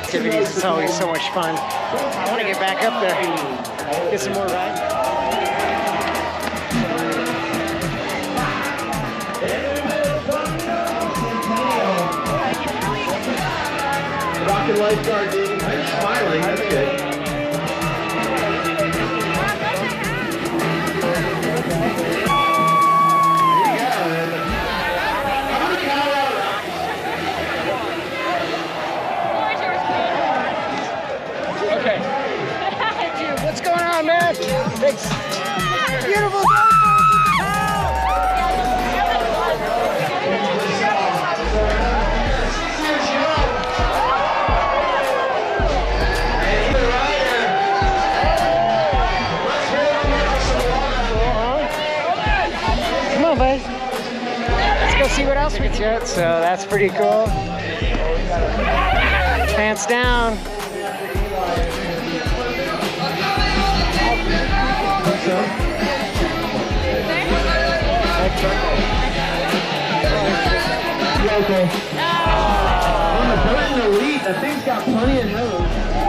activities. It's always so much fun. I want to get back up there, get some more rides. Rocket lifeguard, Dean. You're smiling. That's good. What's going on, man? Thanks. Beautiful Come on, buddy. Let's go see what else we got. So that's pretty cool. Pants down. Okay. On the burden elite, that thing's got plenty of nose.